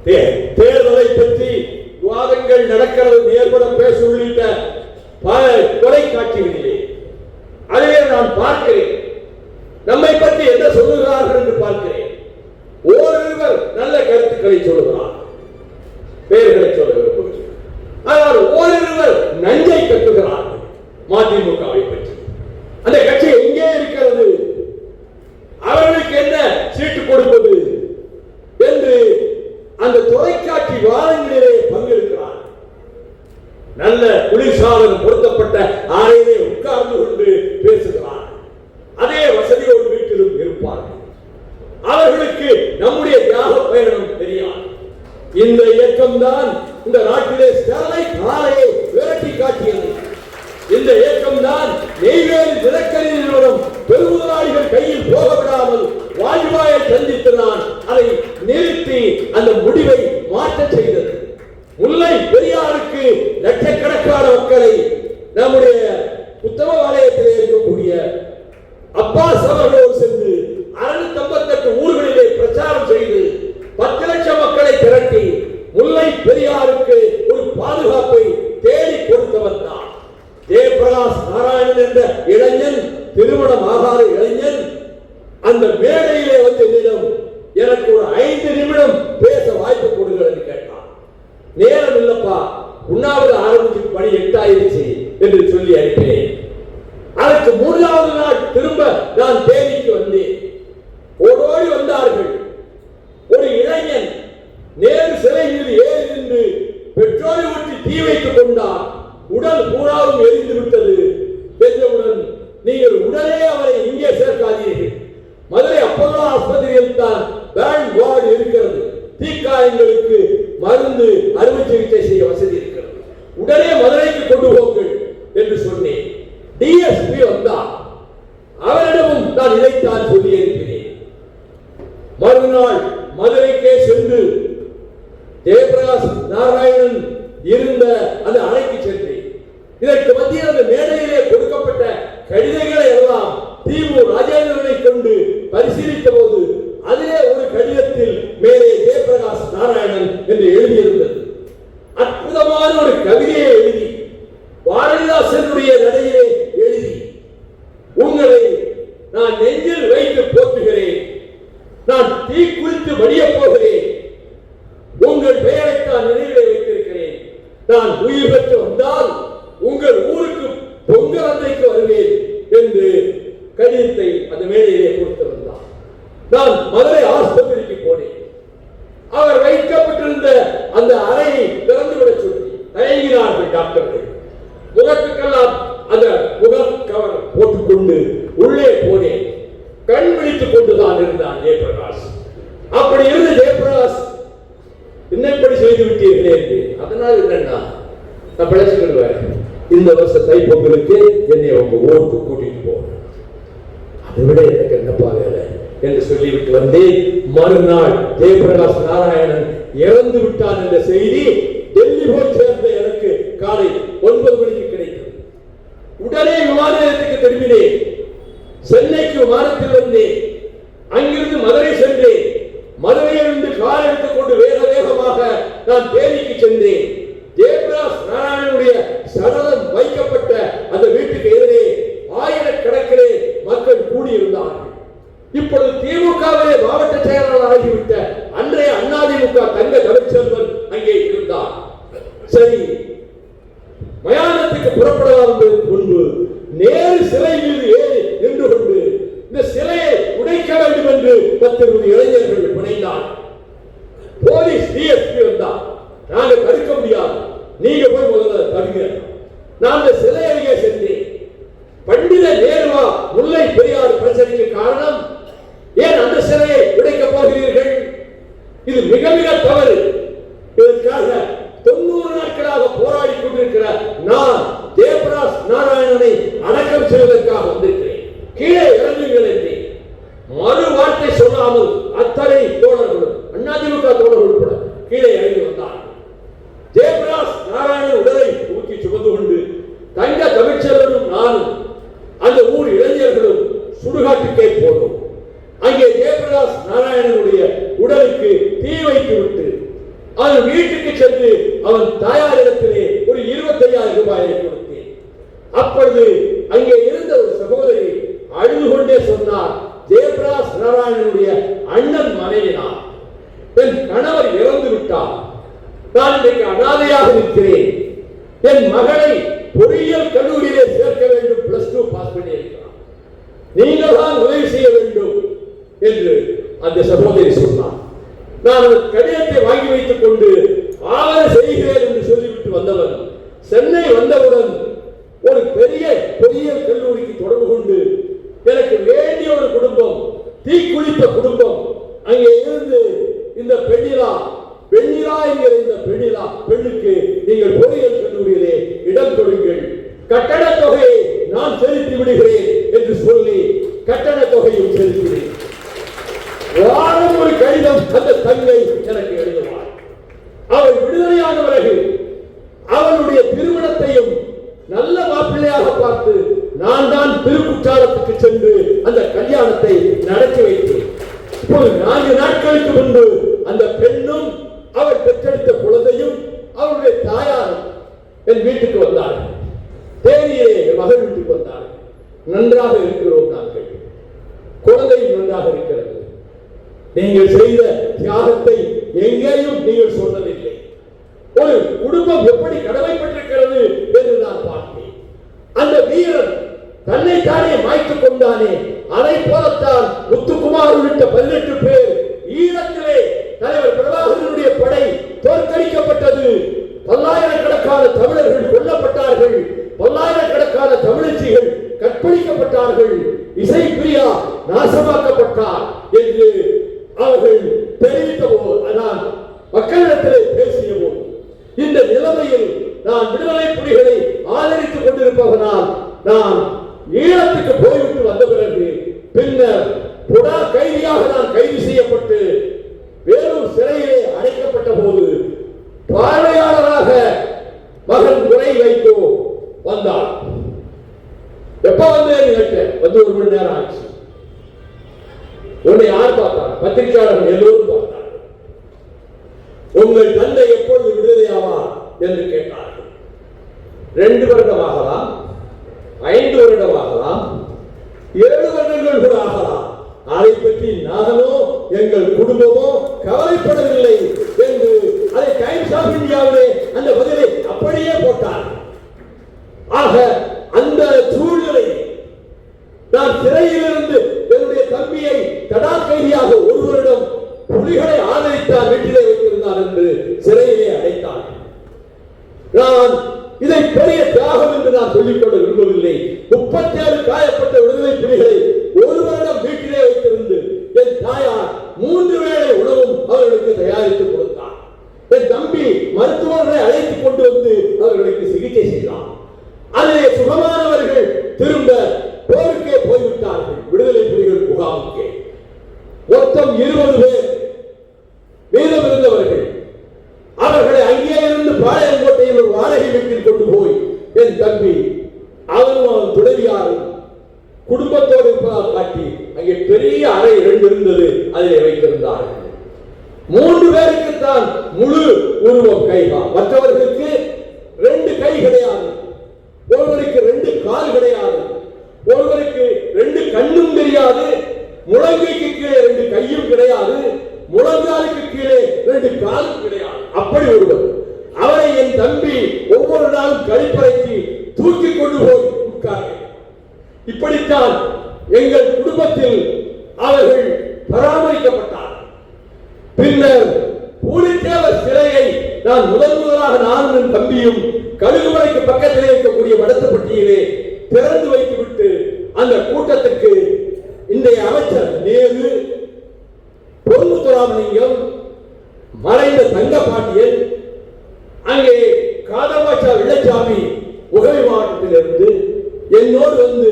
தேர்தலை பற்றி விவாதங்கள் நடக்கிறது, நேர்பட பேச உள்ளிட்ட பல தொலைக்காட்சிகளிலே அதிலே நான் பார்க்கிறேன். நம்மை பற்றி என்ன சொல்லுகிறார்கள் என்று பார்க்கிறேன். ஓரிருவர் நல்ல கருத்துக்களை சொல்லுகிறார், பெயர்களை சொல்ல விரும்புகிறேன். ஆனால் ஓரிருவர் நஞ்சை கட்டுகிறார்கள் மதிமுகவை பற்றி. அந்த கட்சி எங்கே இருக்கிறது, அவர்களுக்கு என்ன சீட்டு கொடுப்பது என்று அந்த தொலைக்காட்சி விவாதங்களிலே பங்கெடுக்கிறார். நல்ல குளிர்சாதனம் பொருத்தப்பட்ட அறையிலே உட்கார்ந்து கொண்டு பேசுகிறார். அதே வசதியோடு வீட்டிலும் இருப்பார்கள். அவர்களுக்கு நம்முடைய தியாக பயணம் தெரியாது. இந்த இயக்கம் தான் இந்த நாட்டிலே ஸ்டெர்லைட் ஆலையை விரட்டி காட்டியது. இந்த இயக்கம் தான் நெய்வேலி நிலக்கரி நிறுவனம் பெருமுதலாளிகள் கையில் போக விடாமல் வாஜ்பாயை சந்தித்தான், அதை நிறுத்தி அந்த முடிவை மாற்ற செய்தது. முல்லை பெரியாருக்கு லட்சக்கணக்கான மக்களை நம்முடைய உத்தம வலயத்திலே இருக்கக்கூடிய அப்பாஸ் அவர்களோடு சென்று 658 ஊர்களிலே பிரச்சாரம் செய்து 10 லட்சம் மக்களை திரட்டி முல்லை பெரியாருக்கு ஒரு பாதுகாப்பை தேடி கொடுத்தவர் தான் ஜெயபிரகாஷ் நாராயணன் என்ற இளைஞன், திருமணம் ஆகாத இளைஞன். அந்த மேடையிலே வந்து என்னிடம் எனக்கு ஒரு 5 நிமிடம் பேச வாய்ப்பு கொடுங்கள் என்று கேட்டார். நேரம் இல்லப்பா, உண்ணாவிரத ஆரம்பிச்சு பணி 8 ஆயிடுச்சு என்று சொல்லி அனுப்பினேன். அதற்கு 3வது நாள் திரும்ப நான் தேனிக்கு வந்தேன். ஓடோடி வந்தார்கள். ஒரு இளைஞன் நேரு சிலை மீது ஏறி நின்று பெட்ரோலை ஊற்றி தீ வைத்துக் கொண்டார். உடல் பூராவும் எரிந்து விட்டது. தெரிந்தவுடன் நீங்கள் உடனே அவரை இங்கே சேர்க்காதீர்கள், மதுரை அப்பல்லோ ஆஸ்பத்திரியில் தான் பேண்ட் வார்டு இருக்கிறது, தீக்காயங்களுக்கு மருந்து அறுவை சிகிச்சை செய்ய வசதி இருக்கிறது, உடனே மதுரைக்கு கொண்டு போங்கள் என்று சொன்னேன். டிஎஸ்பி வந்தார். அவரிடமும் நான் இதைத்தான் சொல்லி இருக்கிறேன். மறுநாள் மதுரைக்கே சென்று ஜெயபிரகாஷ் நாராயணன் இருந்த அந்த அறைக்கு சென்றேன். இதற்கு மத்தியில் அந்த மேடையிலே கொடுக்கப்பட்ட கடிதங்களை எல்லாம் திமு ராஜேந்திரனை கொண்டு பரிசீலித்த போது அதிலே ஒரு கடிதத்தில் மேலே ஜெயபிரகாஷ் நாராயணன் என்று எழுதியிருந்தது. அற்புதமான ஒரு கவிதையை எழுதி பாரதிதாசனுடைய நடையிலே எழுதி, உங்களை நான் நெஞ்சில் வைத்து போற்றுகிறேன், நான் தீ குளித்து மடிய போகிறேன், உங்கள் பெயரைத்தான் நினைவிலே வைத்திருக்கிறேன், நான் உயிர் பெற்று வந்தால் உங்கள் ஊருக்கு பொங்கல் அன்றைக்கு வருவேன் என்று கடிதத்தை அந்த மேடையிலே கொடுத்திருந்தார். நான் மதுரை ஆஸ்பத்திரிக்கு போனேன். அவர் வைக்கப்பட்டிருந்த அந்த அறையை திறந்துவிட சொல்லி தயங்கினார்கள் டாக்டர்கள். முகத்துக்கெல்லாம் அந்த முகக்கவர் போட்டுக்கொண்டு உள்ளே போனேன். கண் விழித்துக் கொண்டுதான் இருந்தான் ஜெயபிரகாஷ். அப்படி இருந்த ஜெயபிரகாஷ், என்னப்படி செய்து விட்டீர்களே என்று. அதனால் என்னன்னா, நான் பிழைச்சுக்கிடுவேன், இந்த வருஷ தைப்பொங்கலுக்கு என்னை உங்க ஊருக்கு கூட்டிட்டு போறேன், அதை விட எனக்கு என்னப்பா வேலை என்று சொல்லிவிட்டு வந்தேன். மறுநாள் ஜெயபிரகாஷ் நாராயணன் இறந்து விட்டான் என்ற செய்தி டெல்லி போய் சேர்ந்த எனக்கு காலை 9 மணிக்கு கிடைத்தது. உடனே விமான நிலையத்துக்கு திரும்பினேன். சென்னைக்கு விமானத்தில் வந்தேன். அங்கிருந்து மதுரை சென்றேன். மதுரையிலிருந்து கார் எடுத்துக் கொண்டு வேக வேகமாக நான் தேனிக்கு சென்றேன். ஜெயபிரகாஷ் நாராயணனுடைய சடலம் வைக்கப்பட்ட அந்த வீட்டுக்கு எதிரே ஆயிரக்கணக்கிலே மக்கள் கூடியிருந்தார்கள். இப்பொழுது திமுகவிலே மாவட்ட செயலாளர் ஆகிவிட்ட அன்றைய அதிமுக தங்க தமிழ்ச்செல்வன் அங்கே இருந்தார். சரி, மயானத்துக்கு புறப்படலாம் என்பதற்கு முன்பு நேரு சிலை மீது ஏறி நின்று கொண்டு இந்த சிலையை உடைக்க வேண்டும் என்று 10 இளைஞர்கள் பிணைந்தார். போலீஸ் டிஎஸ்பி வந்தார். நாங்க தடுக்க முடியாது, நீங்க போய் முதல்ல தடுங்க. நான் அந்த சிலை அருகே சென்றேன். பண்டித நேருவா முல்லை பெரியார் பிரச்சனைக்கு காரணம்? ஏன் அந்த சிலையை உடைக்க போகிறீர்கள்? இது மிக மிக தவறு. இதற்காக 90 நாட்களாக போராடி கொண்டிருக்கிற நான் ஜெயபிரகாஷ் நாராயணனை அடக்கம் செய்வதற்காக வந்திருக்கிறேன், கீழே இறங்குங்கள் என்று மறு வார்த்தை சொல்லாமல் அத்தனை தோழர்களும் அதிமுக தோழர்கள் உட்பட கீழே இறங்கி வந்தார். ஜெயபிரகாஷ் நாராயணன் உடலை தூக்கி சுமந்து கொண்டு தங்க தமிழ்ச்செல்வனும் நானும் அந்த ஊர் இளைஞர்களும் சுடுகாட்டுக்கே போனோம். அங்கே ஜெயபிரகாஷ் நாராயணனுடைய உடலுக்கு தீ வைத்து விட்டு அவன் வீட்டுக்கு சென்று அவன் தாயாரிடத்திலே ஒரு 25,000 ரூபாயை கொடுத்தேன். அப்பொழுது அங்கே இருந்த ஒரு சகோதரி அழுது கொண்டே சொன்னார், ஜெயபிரகாஷ் நாராயணனுடைய அண்ணன் மனைவினார், என் கணவர் இறந்து விட்டார், நான் இன்றைக்கு அனாதையாக இருக்கிறேன், என் மகளை பொறியியல் கல்லூரியிலே சேர்க்க வேண்டும், +2 பாஸ் பண்ணி இருக்கிறார், நீங்கள் தான் உதவி செய்ய வேண்டும் என்று அந்த சகோதரி சொன்னார். நான் அந்த கடிதத்தை வாங்கி வைத்துக் கொண்டு ஆவண செய்கிறேன் என்று சொல்லிவிட்டு வந்தவன் சென்னை வந்தவுடன் ஒரு பெரிய பொறியியல் கல்லூரிக்கு தொடர்பு கொண்டு எனக்கு வேண்டிய ஒரு குடும்பம், தீக்குளித்த குடும்பம் அங்கே இருந்து இந்த வெண்ணிலா என்கிற இந்த பெண்ணுக்கு நீங்கள் பொறியியல் கல்லூரியிலே இடம் கொடுங்கள், கட்டண தொகையை நான் செலுத்தி விடுகிறேன் என்று சொல்லி கட்டண தொகையும் செலுத்தினேன். வாரம் ஒரு கடிதம் அந்த தங்கை எனக்கு எழுதுவார். அவள் விடுதலையான பிறகு அவளுடைய திருமணத்தையும் நல்ல மாப்பிள்ளையாக பார்த்து நான் தான் திருக்குற்றாலத்துக்கு சென்று அந்த கல்யாணத்தை நடத்தி வைத்தேன். இப்போது 4 நாட்களுக்கு முன்பு அந்த பெண்ணும் அவள் பெற்றெடுத்த குழந்தையும் அவளுடைய தாயாரும் என் வீட்டுக்கு வந்தார்கள். தேனியிலே மகள் வீட்டுக்கு வந்தார்கள். நன்றாக இருக்கிறோம், நாங்கள் குழந்தையும் நன்றாக இருக்கிறது. நீங்கள் செய்த தியாகத்தை எங்கேயும் நீங்கள் சொன்னதில்லை. ஒரு குடும்பம் எப்படி கடமைப்பட்டிருக்கிறது என்று நான் பார்த்தேன். அந்த வீரன் தன்னைத்தானே மாய்த்துக் கொண்டானே, அதை போலத்தான் முத்துக்குமார் உள்ளிட்ட 18 பேர் ஈழத்திலே தலைவர் பிரபாகரனுடைய படை தோற்கடிக்கப்பட்டது. பல்லாயிரக்கணக்கான தமிழர்கள் கொல்லப்பட்டார்கள், பல்லாயிரக்கணக்கான தமிழச்சிகள் கற்பழிக்கப்பட்டார்கள், இசை பிரியா நாசமாக்கப்பட்டார் என்று அவர்கள் தெரிவித்த போது, நான் மக்களிடத்திலே பேசிய போது, இந்த நிலைமையில் நான் விடுதலை புலிகளை ஆதரித்துக் கொண்டிருப்பதனால் நான் ஈழத்துக்கு போய்விட்டு வந்த பிறகு பின்னர் புடா கைதியாக நான் கைது செய்யப்பட்டு வேலூர் சிறையிலே அடைக்கப்பட்ட போது பார்வையாளராக மகன் துரை வைகோ வந்தார். எப்ப வந்து 1 மணி நேரம் ஆச்சு. உன்னை யார் பார்த்தார்? பத்திரிகையாளர்கள் எல்லோரும் பார்த்தார்கள். உங்கள் தந்தை எப்பொழுது விடுதலையாவார் என்று கேட்டார்கள். 2 வருடம் ஆகலாம், 5 வருடம் ஆகலாம், 7 வருடங்கள் கூட ஆகலாம். அதை பற்றி நானோ எங்கள் குடும்பமோ கவலைப்படவில்லை என்று அதை டைம்ஸ் ஆஃப் இந்தியாவிலே அந்த பதிலை அப்படியே போட்டார். ஆக அந்த சூழ்நிலை நான் சிறையிலிருந்து என்னுடைய தம்பியை தடா கைதியாக 1 வருடம் புலிகளை ஆதரித்தார், வீட்டிலே வைத்திருந்தார் என்று சிறையிலே அடைத்தார். நான் இதை பெரிய தியாகம் என்று நான் சொல்லிக்கொள்ள விரும்பவில்லை. 37 காயப்பட்ட விடுதலை புலிகளை 1 வருடம் வீட்டிலே வைத்திருந்து என் தாயார் 3 வேளை உணவும் அவர்களுக்கு தயாரித்து கொடுத்தார். என் தம்பி மருத்துவர்களை அழைத்துக் கொண்டு வந்து அவர்களுக்கு சிகிச்சை செய்தார். அதிலே சுகமானவர்கள் திரும்ப போருக்கே போய்விட்டார்கள், விடுதலை புலிகள் முகாமுக்கே. மொத்தம் 20 பேர் மீதம் இருந்தவர்கள். அவர்களை அங்கே இருந்து பாளையங்கோட்டையில் ஒரு வாடகை வீட்டில் கொண்டு போய் என் தம்பி அவனும் அவன் துணைவியாரும் குடும்பத்தோடு இருப்பதாக காட்டி அங்கே பெரிய அறை 2 இருந்தது, அதிலே வைத்திருந்தார்கள். 3 பேருக்குத்தான் முழு உருவம் கைகா, மற்றவர்களுக்கு 2 கை கிடையாது, ஒருவருக்கு 2 கால் கிடையாது, ஒருவருக்கு 2 கண்ணும் தெரியாது, முழங்கைக்கு கீழே 2 கையும் கிடையாது, முழங்காலுக்கு கீழே 2 காலும் கிடையாது. அப்படி ஒருவர். அவரை என் தம்பி ஒவ்வொரு நாளும் கழிப்பறைக்கு தூக்கி கொண்டு போய் உட்கார். இப்படித்தான் எங்கள் குடும்பத்தில் அவர்கள் பராமரிக்கப்பட்டார். பின்னர் பூலித்தேவர் சிலையை நான் முதலாக நானும் என் தம்பியும் கழுகுமலைக்கு பக்கத்திலே இருக்கக்கூடிய வடத்துப்பட்டியிலே திறந்து வைத்துவிட்டு அந்த கூட்டத்துக்கு இன்றைய அமைச்சர் நேரு, பொன்முத்துராமலிங்கம், மறைந்த தங்கபாண்டியன், அங்கே காதவாச்சா வெள்ளச்சாமி உகவை மாவட்டத்திலிருந்து என்னோடு வந்து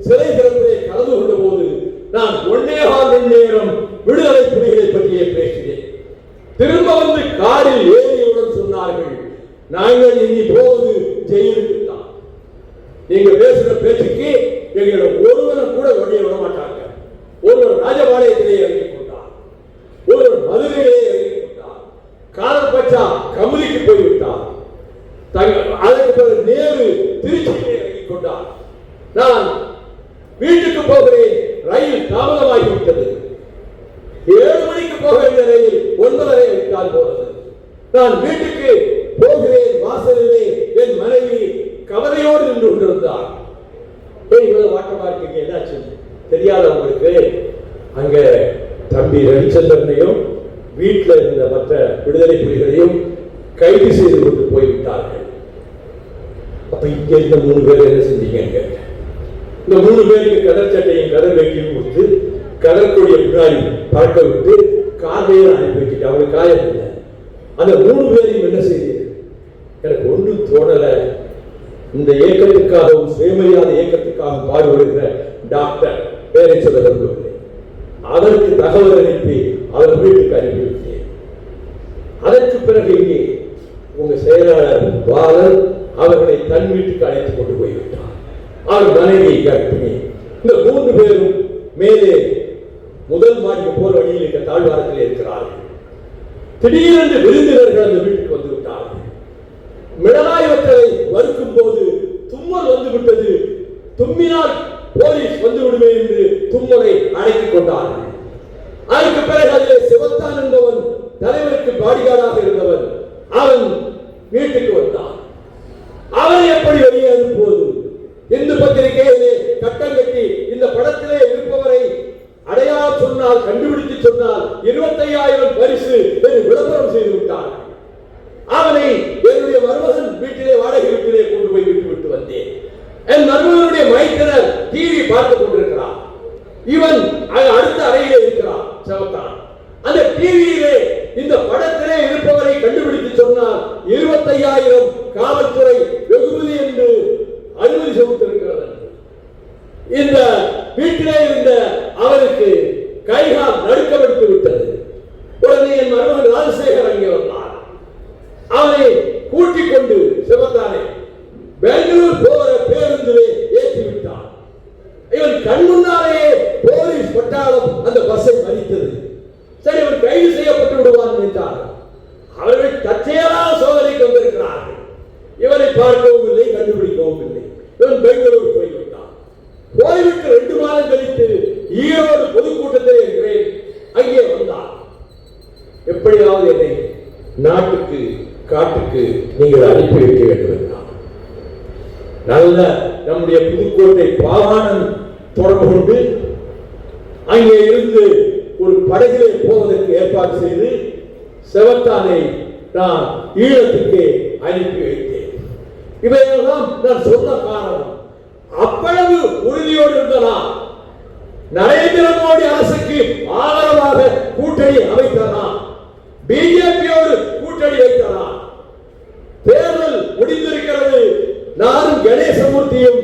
சிலை திறப்பதை கலந்து கொண்ட போது நான் 1.25 மணி நேரம் விடுதலை புலிகளை பற்றியே பேசினேன். திரும்ப வந்து காரில் ஏறியவுடன் சொன்னார்கள், நாங்கள் இனி போவது ஜெயிலுக்கு தான். நீங்க பேசுற பேச்சுக்கு எங்களை ஒருவரும் கூட வெளியே விட மாட்டாங்க. ஒருவர் ராஜபாளையத்திலே இறங்கிக் கொண்டார், ஒருவர் மதுரையிலே இறங்கிக் கொண்டார், காதல் பச்சா கமுதிக்கு போய்விட்டார். அதற்கு பிறகு நேரு திருச்சியிலே இறங்கிக் கொண்டார். நான் வீட்டுக்கு போகிறேன், ரயில் தாமதமாகிவிட்டது. 7 மணிக்கு போக வேண்டிய ரயில் 9:30 விட்டால் போறது. நான் வீட்டுக்கு போகிறேன், வாசலிலே என் மனைவி கவலையோடு நின்று கொண்டிருந்தார். இவ்வளவு வாட்டமா இருக்கீங்க, என்னாச்சு தெரியாத உங்களுக்கு? அங்க தம்பி ரவிச்சந்திரனையும் வீட்டில் இருந்த மற்ற விடுதலை புலிகளையும் கைது செய்து கொண்டு போய்விட்டார்கள். அப்ப இங்க இருந்த 3 பேர் என்ன செஞ்சீங்க? இந்த 3 பேருக்கு கதர் சட்டையும் கதர் வேட்டியும் கொடுத்து கடற்கொடியை பின்னாடி பறக்க விட்டு காதையும் அனுப்பி வச்சுட்டு அவங்களுக்கு காயம் இல்லை. அந்த 3 பேரையும் என்ன செய்தீர்கள்? எனக்கு ஒன்றும் தோணல. இந்த இயக்கத்துக்காகவும் சுயமரியாதை இயக்கத்துக்காக பாடுபடுகிற டாக்டர் பேரை சொல்ல விரும்பவில்லை. அதற்கு தகவல் அனுப்பி அவர் வீட்டுக்கு அனுப்பிவிட்டேன். அதற்கு பிறகு இங்கே உங்க செயலாளர் பாலன் அவர்களை தன் வீட்டுக்கு அழைத்துக் கொண்டு போய்விட்டார். அவர் மனைவி கர்ப்பிணி. இந்த 3 பேரும் மேலே முதல் மாடிக்கு போர் வழியில் இருக்க தாழ்வாரத்தில் இருக்கிறார்கள். திடீரென்று விருந்தினர்கள் அந்த வீட்டுக்கு வந்து விட்டார்கள். மிளகாய் வற்றலை வறுக்கும் போது தும்மல் வந்து விட்டது. தும்மினால் போலீஸ் வந்து விடுமே என்று தும்மலை அடக்கிக் கொண்டார்கள். அதற்கு பிறகு அதிலே சிவத்தான் என்பவன் தலைவருக்கு பாடிகார்டாக இருந்தவன் அவன் வீட்டுக்கு வந்தான். அவன் எப்படி வெளியே அனுப்புவது? இந்து பத்திரிகையிலே கட்டம் கட்டி இந்த படத்திலே இருப்பவரை அடையாளம் சொன்னால், கண்டுபிடித்து சொன்னால் 25,000 பரிசு என்று விளம்பரம் செய்து விட்டார். அவனை என்னுடைய மருமகன் வீட்டிலே வாடகை வீட்டிலே கொண்டு போய் விட்டு வந்தேன். என் மருமகனுடைய மைத்தினர் டிவி பார்த்துக் கொண்டிருக்கிறார். இவன் அடுத்த அறையிலே இருக்கிறான் செவத்தான். அந்த டிவியிலே இந்த படத்திலே இருப்பவரை கண்டுபிடித்து சொன்னால் 25,000 காவல்துறை வெகுமதி என்று அனுமதி கொடுத்திருக்கிறது. இந்த வீட்டிலே இருந்த அவருக்கு கைகால் நடுக்கமெடுத்து விட்டது. உடனே என் மருமகன் ராஜசேகர் அங்கே வந்தார். அவனை கூட்டிக் கொண்டு சிவத்தானே பெங்களூர் போகிற பேருந்திலே ஏற்றி விட்டான். இவன் கண் முன்னாலேயே போலீஸ் பட்டாளம் அந்த பஸ்ஸை மறித்தது. சரி, இவன் கைது செய்யப்பட்டு விடுவான் என்றார். அவர்கள் தற்செயலாக சோதனைக்கு வந்திருக்கிறார்கள். இவனை பார்க்கவும் இல்லை, கண்டுபிடிக்கவும் இல்லை. இவன் பெங்களூர் போய்விட்டான். போய்விட்டு 2 மாதம் கழித்து ஈரோடு பொதுக்கூட்டத்தில் இருக்கிறேன். அங்கே வந்தான். எப்படியாவது என்னை நாட்டுக்கு காட்டுக்கு நீங்கள் அனுப்பி வைக்க வேண்டும் என்றான். நல்ல நம்முடைய புதுக்கோட்டை பாவாணன் தொடர்பு கொண்டு அங்கே இருந்து ஒரு படகிலே போவதற்கு ஏற்பாடு செய்து செவத்தானை நான் ஈழத்துக்கு அனுப்பி வைத்தேன். இவையெல்லாம் நான் சொன்ன காரணம். அவ்வளவு உறுதியோடு இருந்தனா நரேந்திர மோடி அரசுக்கு ஆதரவாக கூட்டணி அமைத்தனா, பிஜேபியோடு கூட்டணி வைத்தனா. தேர்தல் முடிந்திருக்கிறது. நானும் கணேசமூர்த்தியும்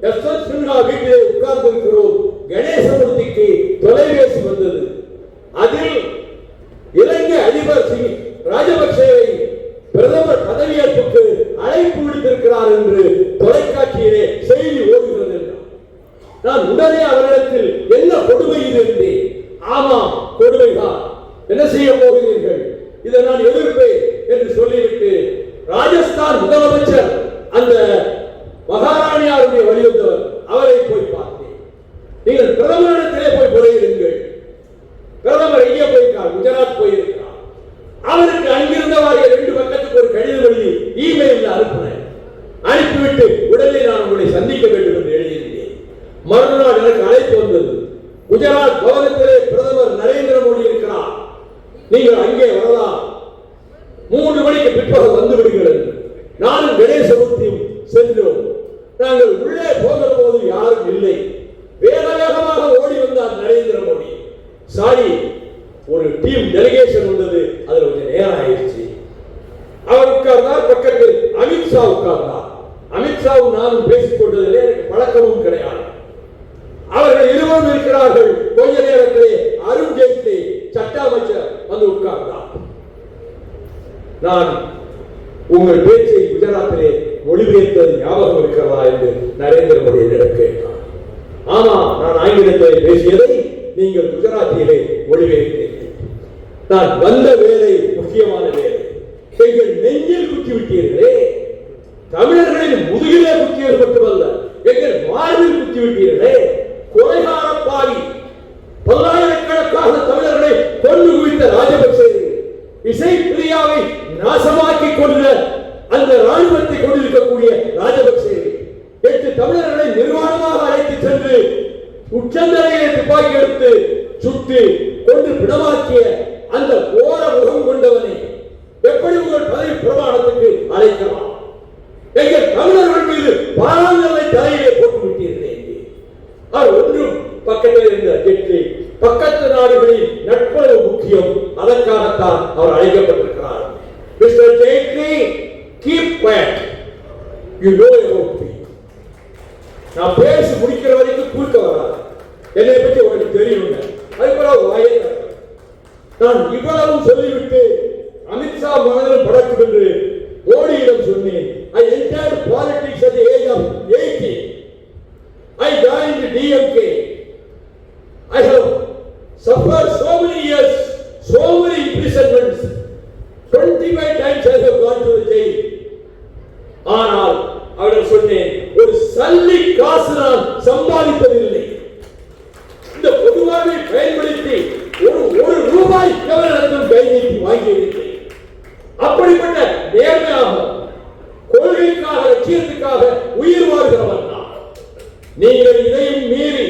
எஸ்.எஸ். சின்ஹா வீட்டிலே உட்கார்ந்திருக்கிறோம். கணேசமூர்த்திக்கு தொலைபேசி வந்தது. அதில் இலங்கை அதிபர் ராஜபக்சேவை பிரதமர் பதவியேற்புக்கு அழைப்பு விடுத்திருக்கிறார் என்று தொலைக்காட்சியிலே செய்தி ஓடுகிறது என்றார். நான் உடனே அவரிடத்தில் என்ன கொடுமை இது என்றேன். ஆமாம், கொடுமைதான். என்ன செய்ய போகிறீர்கள்? இதை நான் எதிர்ப்பேன் என்று சொல்லிவிட்டு ராஜஸ்தான் முதலமைச்சர் அந்த மகாராணியாருடைய வலியுறுத்தவர் அவரை போய் பார்த்தேன். நீங்கள் பிரதமரிடத்திலே போய் முறையிடுங்கள். பிரதமர் எங்கே போயிருக்கார்? குஜராத் போயிருக்கிறார். அவருக்கு அங்கிருந்தவாறு 2 பக்கத்துக்கு ஒரு கடிதம் எழுதி இமெயில் அனுப்பினேன். அனுப்பிவிட்டு உடனே நான் உங்களை சந்திக்க வேண்டும் என்று எழுதியிருந்தேன். மறுநாள் எனக்கு அழைப்பு வந்தது. குஜராத் பவனத்திலே பிரதமர் நரேந்திர மோடி இருக்கிறார், நீங்கள் அங்கே வரலாம், 3 மணிக்கு பிற்பகல் வந்து விடுங்கள். நானும் கணேசமூர்த்தியும் சென்றோம். நாங்கள் உள்ளே போகிற போது யாரும் இல்லை. வேகமாக ஓடி வந்தார் நரேந்திர மோடி. சாரி, ஒரு டீம் டெலிகேஷன் வந்தது, அதுல கொஞ்சம் நேரம் ஆயிடுச்சு. அவர் உட்கார்ந்தார், பக்கத்தில் அமித்ஷா உட்கார்ந்தார். அமித்ஷாவும் நானும் பேசிக் கொண்டதிலே எனக்கு பழக்கமும் கிடையாது. அவர்கள் இருவரும் இருக்கிறார்கள். கொஞ்ச நேரத்திலே அருண் ஜேட்லி சட்ட அமைச்சர் வந்து உட்கார்ந்தார். நான் உங்கள் பேச்சை குஜராத்திலே மொழிபெயர்த்தது ஞாபகம் இருக்கிறதா என்று நரேந்திர மோடியிடம் கேட்டார். ஆமா, நான் ஆங்கிலத்தில் பேசியதை நீங்கள் குஜராத்திலே மொழிபெயர்த்தீர்கள். நான் வந்த வேலை முக்கியமான வேலை. எங்கள் நெஞ்சில் குத்தி விட்டீர்களே, தமிழர்களின் முதுகிலே குத்தியது மட்டுமல்ல, எங்கள் வாழ்வில் குத்தி விட்டீர்களே. கொலைகார பாவி, பல்லாயிரக்கணக்கான தமிழர்களை கொண்டு குவித்த ராஜபக்சே, இசை பிரியாவை நாசமாக்கி கொண்ட அந்த ராணுவத்தை கொண்டிருக்கக்கூடிய ராஜபக்சே, 8 தமிழர்களை நிர்வாணமாக அழைத்து சென்று உச்சந்தலையை துப்பாக்கி எடுத்து சுட்டு கொண்டு பிணமாக்கிய அந்த கோர முகம் கொண்டவனை எப்படி உங்கள் பதவி பிரமாணத்துக்கு அழைக்கலாம்? எங்கள் தமிழர்கள் மீது பாராங்கல்லை தலையிலே போட்டு விட்டீர்களே. அவர் ஒன்றும் பக்கத்தில் இருந்த ஜெட்லி, பக்கத்து நாடுகளில் நட்புறவு முக்கியம், அதற்காகத்தான் அவர் அழைக்கப்பட்டிருக்கிறார். Mister Jaitley, keep quiet, you know about me. நான் பேசி முடிக்கிற வரைக்கும் கூட்ட வராது, என்னை பற்றி உங்களுக்கு தெரியும். அதுபோல வாயே நான் இவ்வளவு சொல்லிவிட்டு அமித்ஷா மனதில் படக்கும் என்று மோடியிடம் சொன்னேன். I entered politics at the age of 80. I joined DMK. I have suffered so many years, so many imprisonments. 25 times I have gone to the jail. ஆனால் அவரிடம் சொன்னேன், ஒரு சல்லி காசு நான் சம்பாதிப்பதில்லை. இந்த பொதுவாக பயன்படுத்தி ஒரு ரூபாய் எவரிடத்தும் கை நீட்டி வாங்கியதில்லை. அப்படிப்பட்ட நேர்மையாக கொள்கைக்காக லட்சியத்துக்காக உயிர் வாழ்கிறவன் நான். நீங்கள் இதையும் மீறி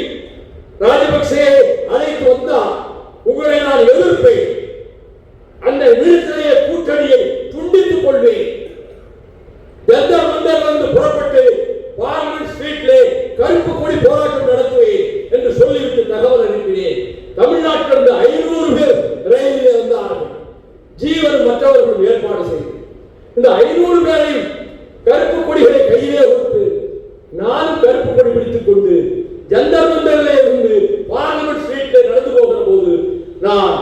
ராஜபக்சேயை அழைத்து வந்தால் உங்களை நான் எதிர்ப்பேன். அந்த விடுதலைய கூட்டணியை துண்டித்துக் கொள்வேன். ஜந்தர் மந்தரிலிருந்து புறப்பட்டு பார்லிமெண்ட் ஸ்ட்ரீட்லே கருப்பு கொடி போராட்டம் நடத்துவேன் என்று சொல்லிவிட்டு தகவல் அனுப்பினேன். தமிழ்நாட்டிலிருந்து 500 பேர் ரயிலில் வந்தார்கள். ஜீவன் மற்றவர்கள் ஏற்பாடு செய்து இந்த 500 பேரையும் கருப்பு கொடிகளை கையிலே கொடுத்து நானும் கருப்பு கொடி பிடித்துக் கொண்டு ஜந்தர் மந்தரிலே இருந்து பார்லிமெண்ட் ஸ்ட்ரீட்ல நடந்து போகிற போது நான்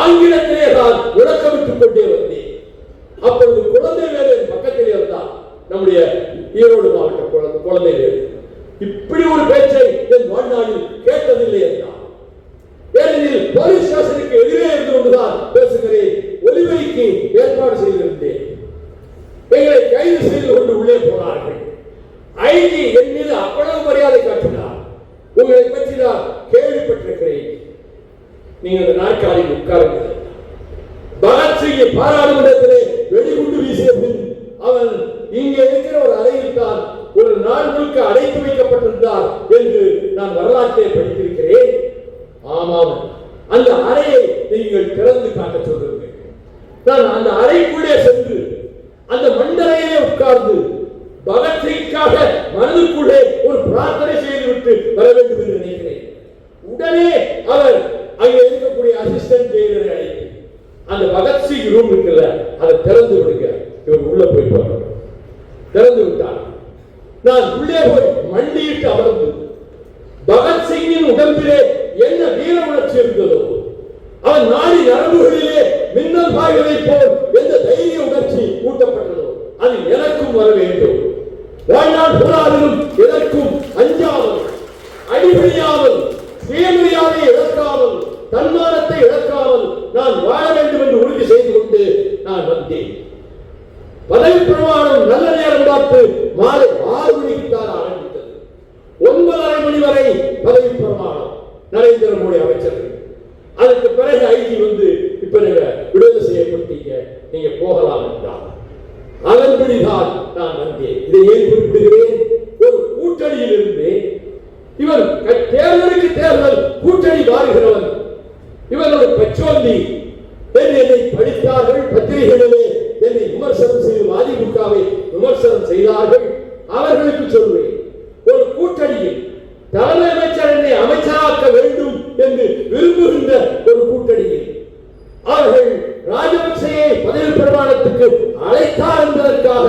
ஆங்கிலத்திலே தான் விளக்கமிட்டுக் கொண்டே வந்தேன். அப்பொழுது குழந்தை வேறு என் பக்கத்திலே வந்தார். நம்முடைய ஈரோடு மாவட்ட குழந்தை வேறு இப்படி ஒரு பேச்சை என் வாழ்நாளில் கேட்டதில்லை என்றார். ஏனெனில் போலீஸ் ஸ்டேஷனுக்கு எதிரே இருந்து கொண்டுதான் பேசுகிறேன். ஒலிபெருக்கி ஏற்பாடு செய்திருந்தேன். எங்களை கைது செய்து கொண்டு உள்ளே போனார்கள். ஐஜி என் மீது அவ்வளவு மரியாதை காட்டினார். உங்களை பற்றி நான் கேள்விப்பட்டிருக்கிறேன். நீங்கள் அந்த நாற்காலில் உட்காருங்கள். பகத்சிங்கை பாராளுமன்றத்திலே வெடிகுண்டு வீசிய பின் அவன் இங்கே இருக்கிற ஒரு அறையில் தான் ஒரு நாள் முழுக்க அடைத்து வைக்கப்பட்டிருந்தார் என்று நான் வரலாற்றை படித்திருக்கிறேன். ஆமாம், அந்த அறையை நீங்கள் திறந்து காட்ட சொல்லுங்கள். நான் அந்த அறைக்குள்ளே சென்று அந்த மண்டலையிலே உட்கார்ந்து பகத்சிங்காக மனதுக்குள்ளே ஒரு பிரார்த்தனை செய்துவிட்டு வர வேண்டும் என்று நினைக்கிறேன். உடனே அவர் அங்கே இருக்கக்கூடிய அசிஸ்டன்ட் ஜெயிலரை அழைத்து அந்த பகத்சிங் ரூம் இருக்குல்ல, அதை திறந்து விடுங்க, இவர் உள்ள போய் போறார். திறந்து விட்டார். நான் உள்ளே போய் மண்டியிட்டு அமர்ந்து பகத்சிங்கின் உடம்பிலே என்ன வீர உணர்ச்சி இருந்ததோ, அவன் நாடி நரம்புகளிலே மின்னல் பாய்வதை போல் எந்த தைரிய உணர்ச்சி ஊட்டப்பட்டதோ அது எனக்கும் வர வேண்டும். வாழ்நாள் போராடிலும் எதற்கும் அஞ்சாமல், அடிபணியாமல், சுயமரியாதையை இழக்காமல், தன்மானத்தை இழக்காமல் நான் வாழ வேண்டும் என்று உறுதி செய்து கொண்டு நான் வந்தேன். பதவி பிரமாணம் நல்ல நேரம் பார்த்து மாலை 6 மணிக்கு தான் ஆரம்பித்தது. 9:30 மணி வரை பதவி பிரமாணம் நரேந்திர மோடி அமைச்சர்கள். அதுக்கு பிறகு ஐஜி வந்து இப்ப நீங்க விடுதலை செய்யப்பட்டீங்க, நீங்க போகலாம் என்றார். அதன்படிதான் நான் வந்தேன். இதை ஏன் குறிப்பிடுகிறேன்? ஒரு கூட்டணியில் இருந்து இவர் தேர்தலுக்கு தேர்தல் கூட்டணி மாறுகிறவன். இவரோட பெற்றோந்தி என்னை படித்தார்கள். பத்திரிகைகளிலே என்னை விமர்சனம் செய்து அதிமுகவை விமர்சனம் செய்தார்கள். அவர்களுக்கு சொல்வேன், ஒரு கூட்டணியில் தலைமை அமைச்சர் என்னை அமைச்சராக்க வேண்டும் என்று விரும்புகின்ற ஒரு கூட்டணியில் அவர்கள் ராஜபக்சேயை பதவி பிரமாணத்துக்கு அழைத்தார் என்பதற்காக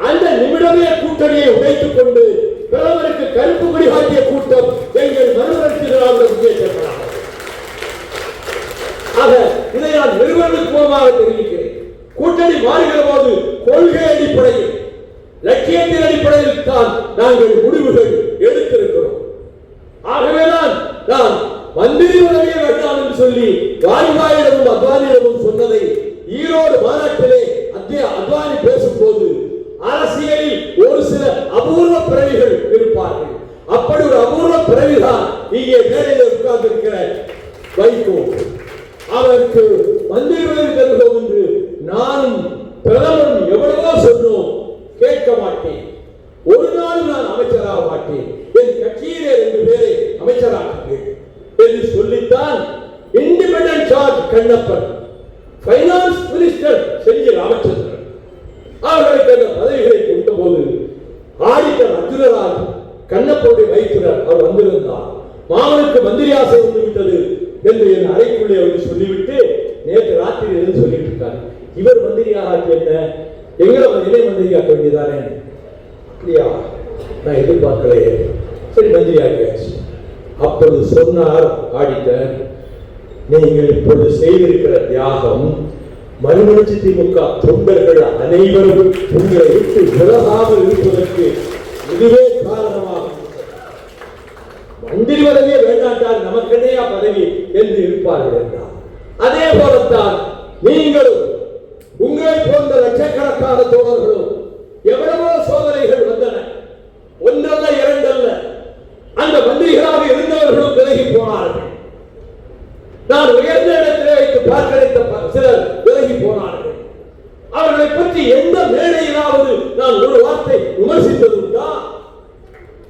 அந்த நிமிடமே கூட்டணியை உடைத்துக் கொண்டு பிரதமருக்கு கருப்பு கொடி காட்டிய கூட்டம் எங்கள் மறுமலர்ச்சி திராவிட முன்னேற்றப்படாது. ஆக இதை நான் நிறுவனத்துவமாக தெரிவிக்கிறேன். கூட்டணி மாறுகிற போது கொள்கை அடிப்படையில், லட்சியத்தின் அடிப்படையில் தான் நாங்கள் முடிவுகள் எடுத்திருக்கிறோம். ஆகவேதான் நான் மந்திரி பதவியை வேண்டாம் என்று சொல்லி வாஜ்பாயிடமும் அத்வானியிடமும் சொன்னதை ஈரோடு மாநாட்டிலே பிரதமரும் எவ்வளவோ சொன்னோம், கேட்க மாட்டேன், ஒரு நாள் நான் அமைச்சராக மாட்டேன், என் கட்சியிலே 2 பேரை அமைச்சராக்குங்கள் என்று சொல்லித்தான் independent charge Kannappan, finance minister Gingee Ramachandran அவர்களுக்கு அந்த பதவிகளை கொடுத்த போது ஆடிட்டர் அர்ஜுனராஜ் கண்ணப்பனுடைய வைத்தினர் அவர் வந்திருந்தார். மாமனுக்கு மந்திரி ஆசை வந்துவிட்டது என்று என் அறைக்குள்ளே அவர் சொல்லிவிட்டு நேற்று ராத்திரி எதுவும் சொல்லிட்டு இருக்காரு. இவர் மந்திரியாக என்ன, எங்களை இணை மந்திரியாக்க வேண்டியதானே? அப்படியா, நான் எதிர்பார்க்கலையே. சரி, மந்திரியாக்கியாச்சு. அப்பொழுது சொன்னார் ஆடிட்டர், நீங்கள் இப்பொழுது செய்திருக்கிற தியாகம் மறுமலர்ச்சி திமுக தொண்டர்கள் அனைவரும் உங்களை விட்டு விலகாமல் இருப்பதற்கு இதுவே காரணமாக மந்திரி பதவியே வேண்டாட்டால் நமக்கென்னையா பதவி என்று இருப்பார்கள் என்றார். அதே போலத்தான் நீங்களும் உங்களை போன்ற லட்சக்கணக்கான தோழர்களும் எவ்வளவோ சோதனைகள் வந்தன, ஒன்றல்ல இரண்டல்ல. அந்த மந்திரிகளாக இருந்தவர்களும் விலகி போனார்கள். நான் உயர்ந்த இடத்திலே வைத்து பார்க்க சிலர் விலகி போனார்கள். அவர்களை பற்றி எந்த மேடையிலாவது நான் ஒரு வார்த்தை விமர்சித்ததுண்டா?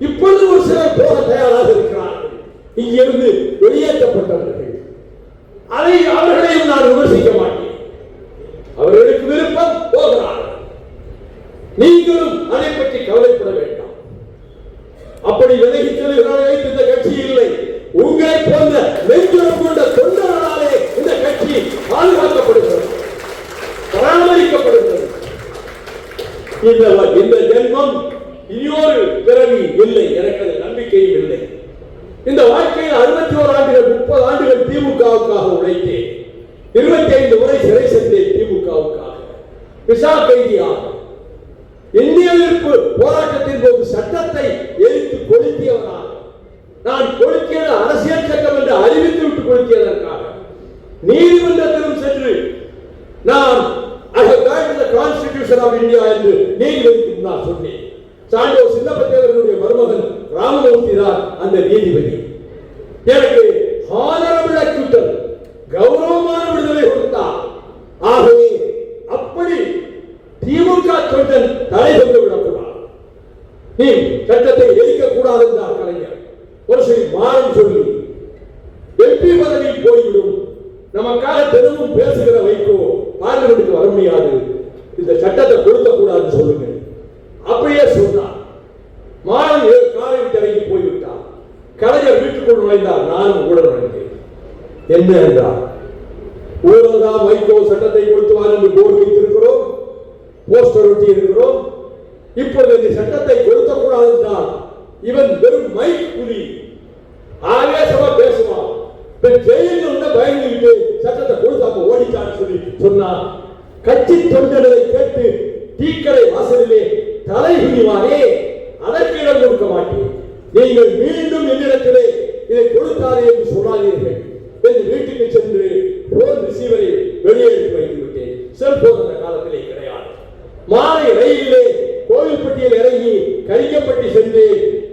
இப்பொழுது ஒரு சிலர் போக தயாராக இருக்கிறார்கள், இங்கிருந்து வெளியேற்றப்பட்டவர்கள். அதை அவர்களையும் நான் விமர்சிக்க மாட்டேன். அவர்களுக்கு விருப்பம் போகிறார்கள். நீங்களும் அதை பற்றி கவலைப்பட வேண்டாம். அப்படி விலகி செல்கிறார்களே இந்த கட்சி இல்லை. உங்களை போன்ற நெஞ்சுரம் கொண்ட தொண்டர்களாலே இந்த கட்சி பாதுகாக்கப்படுகிறது, பராமரிக்கப்படுகிறது. இந்த ஜென்மம் இனியொரு பிறவி இல்லை, எனக்கு அது நம்பிக்கையும் இல்லை. இந்த வாழ்க்கையில் 61 ஆண்டுகள் 30 ஆண்டுகள் திமுகவுக்காக உழைத்தேன். 25 முறை சிறை சென்றேன் திமுகவுக்காக, விசா கைதியாக. இந்திய எதிர்ப்பு போராட்டத்தின் போது சட்டத்தை எரித்து கொளுத்தியவனாக, நான் கொளுத்தியது அரசியல் சட்டம் என்று அறிவித்து விட்டு கொளுத்தியதற்காக நீதிமன்றத்திலும் சென்று நான் I have guided the Constitution of India என்று நீதிபதிக்கு நான் சொன்னேன். சாண்டோ சின்னப்பத்தேவர்களுடைய மருமகன் ராமமூர்த்தி தான் அந்த நீதிபதி. எனக்கு ஹானரபிள் அக்யூட்டல், கௌரவமான விடுதலை கொடுத்தார். ஆகவே அப்படி திமுக தொண்டன் தலை கொண்டு விடக்கூடாது, நீ சட்டத்தை எரிக்க கூடாது என்றார் கலைஞர். ஒரு சில மாறம் சொல்லி எம்பி பதவி போய்விடும், நமக்காக தினமும் பேசுகிற வைகோ பார்லிமெண்ட்டுக்கு வர முடியாது, இந்த சட்டத்தை கொடுக்க கூடாதுன்னு சொல்லுங்க. அப்படியே சொன்னார். மாறன் காலை விட்டு இறங்கி போய்விட்டார். கலைஞர் வீட்டுக்குள் நுழைந்தார், நானும் கூட நுழைந்தேன். என்ன என்றார், ஊழல் தான் வைகோ சட்டத்தை கொடுத்துவார் என்று போர்டு வைத்திருக்கிறோம், போஸ்டர் ஒட்டி இருக்கிறோம். இப்பொழுது இந்த சட்டத்தை கொடுக்க கூடாது என்றால் இவன் வெறும் மைக் புலி, ஆவேசமா பேசுவான். ஜெயிலில் உள்ள பயந்துவிட்டு சட்டத்தை கொடுத்து ஓடிச்சான்னு சொல்லி சொன்னார். கட்சி தொண்டர்களை கேட்டு டீக்கடை வாசலிலே தலை குனிவாரே, அதற்கு இடம் கொடுக்க மாட்டேன். நீங்கள் மீண்டும் என்னிடத்திலே இதை கொடுத்தாரே என்று சொன்னாதீர்கள் என்று வீட்டுக்கு சென்று போன் ரிசீவரை வெளியே எடுத்து வைத்து விட்டேன். செல்போன் அந்த காலத்திலே கிடையாது. மாலை ரயிலிலே கோவில்பட்டியில் இறங்கி கலிங்கப்பட்டி சென்று